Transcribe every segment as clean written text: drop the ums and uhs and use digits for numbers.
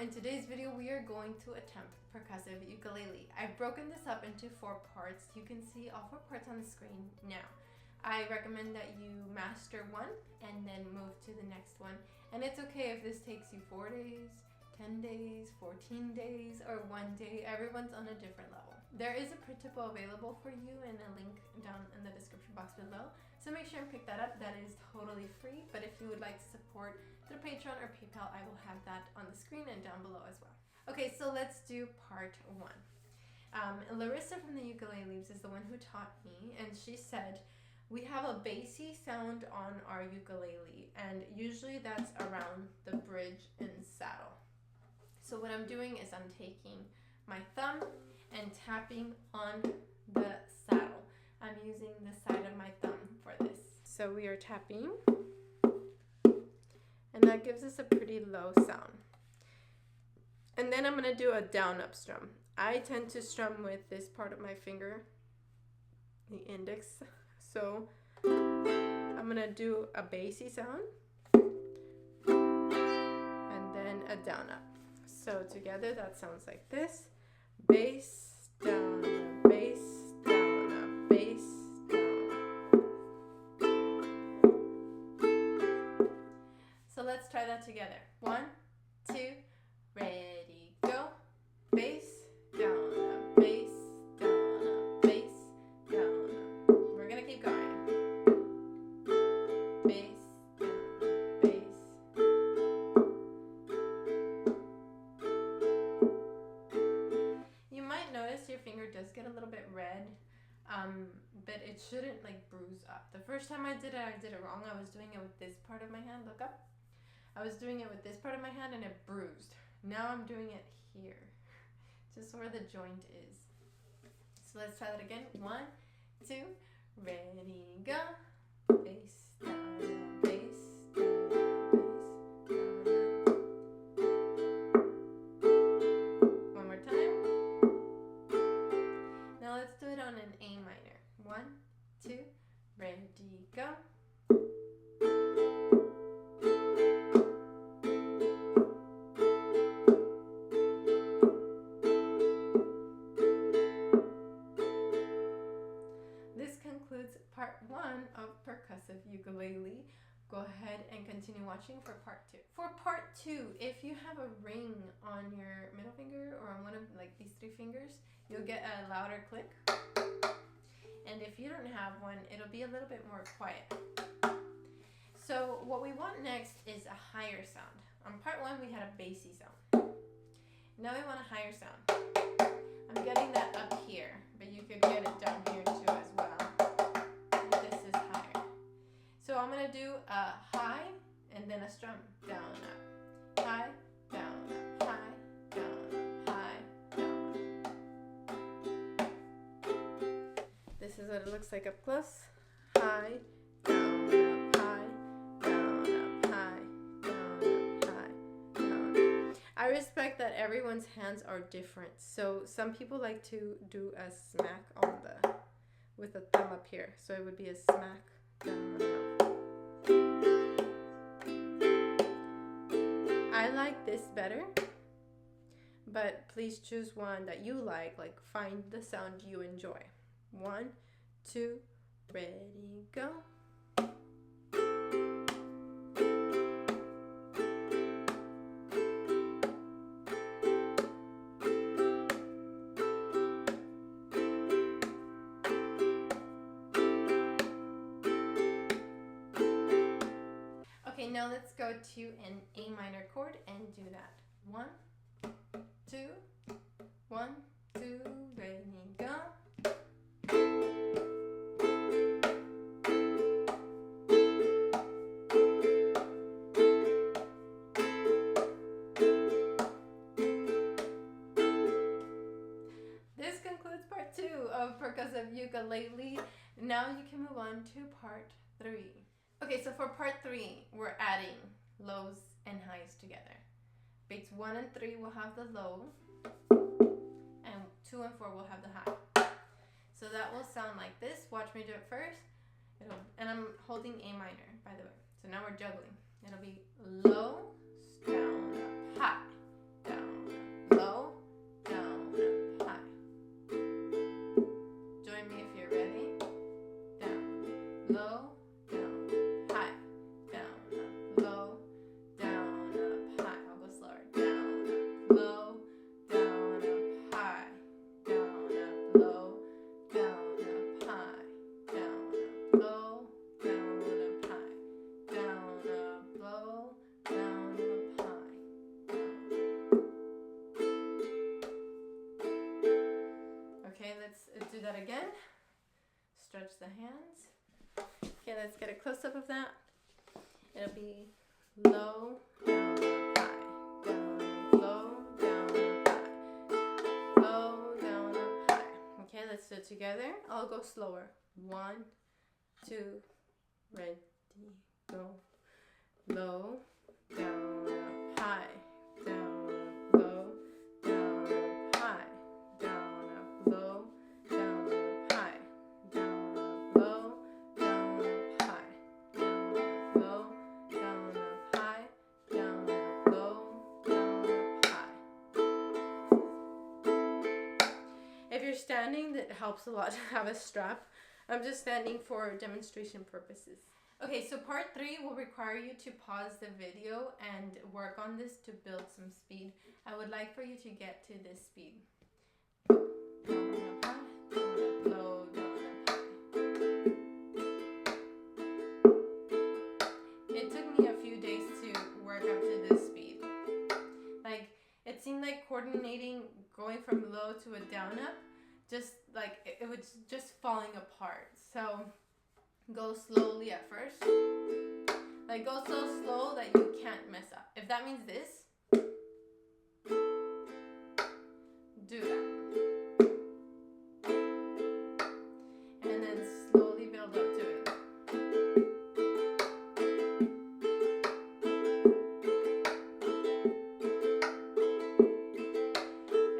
In today's video, we are going to attempt percussive ukulele. I've broken this up into 4 parts. You can see all 4 parts on the screen now. I recommend that you master one and then move to the next one. And it's okay if this takes you 4 days, 10 days, 14 days, or 1 day. Everyone's on a different level. There is a printable available for you and a link down in the description box below. So make sure and pick that up. That is totally free. But if you would like to support through Patreon or PayPal, I will have that on the screen and down below as well. Okay, so let's do part 1. Larissa from the Ukulele Leaves is the one who taught me, and she said, we have a bassy sound on our ukulele, and usually that's around the bridge and saddle. So what I'm doing is I'm taking my thumb and tapping on the saddle. I'm using the side of my thumb for this. So we are tapping, and that gives us a pretty low sound. And then I'm going to do a down-up strum. I tend to strum with this part of my finger, the index. So I'm going to do a bassy sound and then a down-up. So together that sounds like this. Bass, down, bass, down, up, bass, down. So let's try that together. 1, 2, ready, go. Bass, down, up, bass, down, up, bass, down, up. We're gonna keep going. Bass, down, bass. You might notice your finger does get a little bit red, but it shouldn't like bruise up. The first time I did it wrong. I was doing it with this part of my hand. Look up. I was doing it with this part of my hand and it bruised. Now I'm doing it here, just where the joint is. So let's try that again. 1, 2, ready, go. Bass, down, bass, down, bass, down. One more time. Now let's do it on an A minor. 1, 2, ready, go. Part 1 of percussive ukulele. Go ahead and continue watching for part 2. For part 2, if you have a ring on your middle finger or on one of like these 3 fingers, you'll get a louder click. And if you don't have one, it'll be a little bit more quiet. So what we want next is a higher sound. On part 1, we had a bassy sound. Now we want a higher sound. I'm getting that up here, but you could get it down here too as well. So I'm going to do a high and then a strum. Down, up, high, down, up, high, down, up, high, down. This is what it looks like up close. High, down, up, high, down, up, high, down, up, high, down. I respect that everyone's hands are different. So some people like to do a smack on with a thumb up here. So it would be a smack, down, up. I like this better, but please choose one that you like find the sound you enjoy. 1, 2, ready, go. Okay, now let's go to an A minor chord and do that. 1, 2, 1, 2, ready, go. This concludes part 2 of percussive ukulele. Now you can move on to part 3. Okay, so for part 3, we're adding lows and highs together. Beats 1 and 3 will have the low, and 2 and 4 will have the high. So that will sound like this. Watch me do it first. And I'm holding A minor, by the way. So now we're juggling. It'll be low, down, up, high, down, low, down, up, high. Join me if you're ready. Down, low, down, high. Down, up, low, down, up, high. I'll go slower. Down, up, low, down, up, high. Down, up, low, down, up, high. Down, up, low, down, up, high. Down, up, low, down, up, high. Okay, let's do that again. Stretch the hands. Okay, let's get a close-up of that. It'll be low, down, up, high. Down, low, down, up, high. Low, down, up, high. Okay, let's do it together. I'll go slower. 1, 2, ready, go. Low, down, up, high. Down, up, low, down, up, high. Down, up, low, down, up, high. Down, up, low, down, up, high. Down, up, low, down, up, high. Down, up, low, down, up, high. If you're standing, that helps a lot to have a strap. I'm just standing for demonstration purposes. Okay, so part 3 will require you to pause the video and work on this to build some speed. I would like for you to get to this speed. Down, up, high, down, up, low, down, up, high. It took me a few days to work up to this speed. Like, it seemed like coordinating going from low to a down up, just like it was just falling apart. So go slowly at first. Like, go so slow that you can't mess up. If that means this, do that. And then slowly build up to it.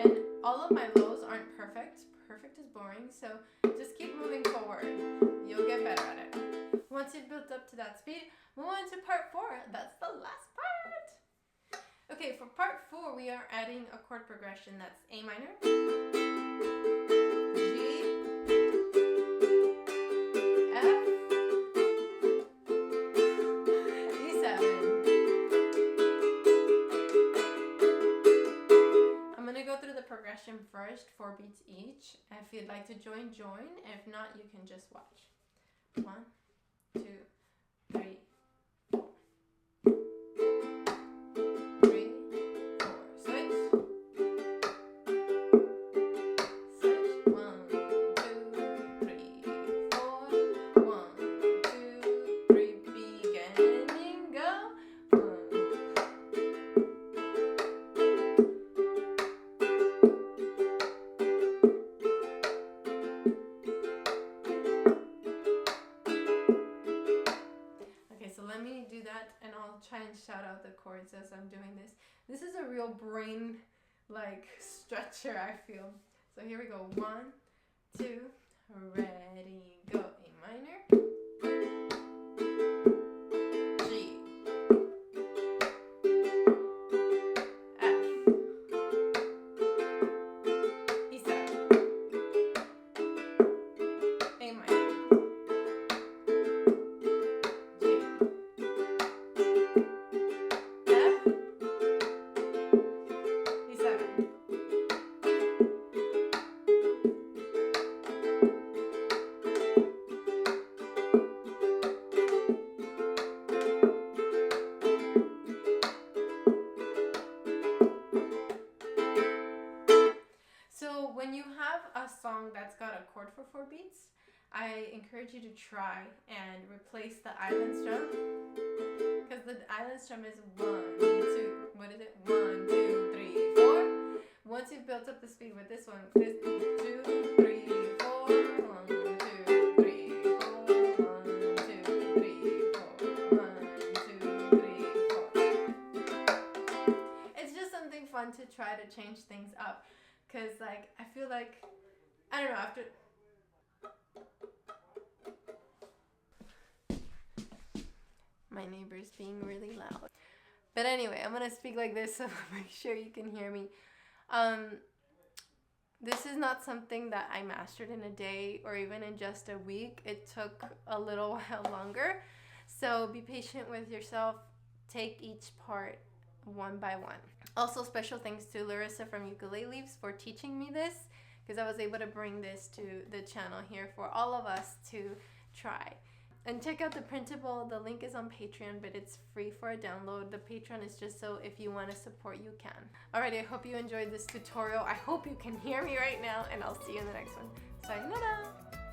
And all of my lows aren't perfect. Perfect is boring, so just keep moving forward. You'll get better at it. Once you've built up to that speed, move on to part 4. That's the last part. Okay, for part 4, we are adding a chord progression. That's A minor, G, F, E7. I'm going to go through the progression first, 4 beats each. If you'd like to join, join. If not, you can just watch. 1, 2, 3, 4. 3, 4. Switch. Switch. 1, 2, 3, 4. 1, 2, 3. Beginning. Go. 1. Let me do that, and I'll try and shout out the chords as I'm doing this. This is a real brain stretcher, I feel. So here we go. 1, 2, ready, go. A minor, G, F, E7, A minor, when you have a song that's got a chord for 4 beats, I encourage you to try and replace the island strum, because the island strum is 1, 2, what is it? 1, 2, 3, 4. Once you've built up the speed with this one, this 2, 3, 4, 1, 2, 3, 4, 1, 2, 3, 4, 1, 2, 3, 4. It's just something fun to try to change things up. Because, like, I feel like, I don't know, after... My neighbor's being really loud. But anyway, I'm going to speak like this so make sure you can hear me. This is not something that I mastered in a day or even in just a week. It took a little while longer. So be patient with yourself. Take each part one by one. Also, special thanks to Larissa from Ukuleleaves for teaching me this, because I was able to bring this to the channel here for all of us to try. And check out the Printable. The link is on Patreon, but it's free for a download. The Patreon is just so if you want to support, you can. Alrighty, I hope you enjoyed this tutorial. I hope you can hear me right now, and I'll see you in the next one. Sayonara!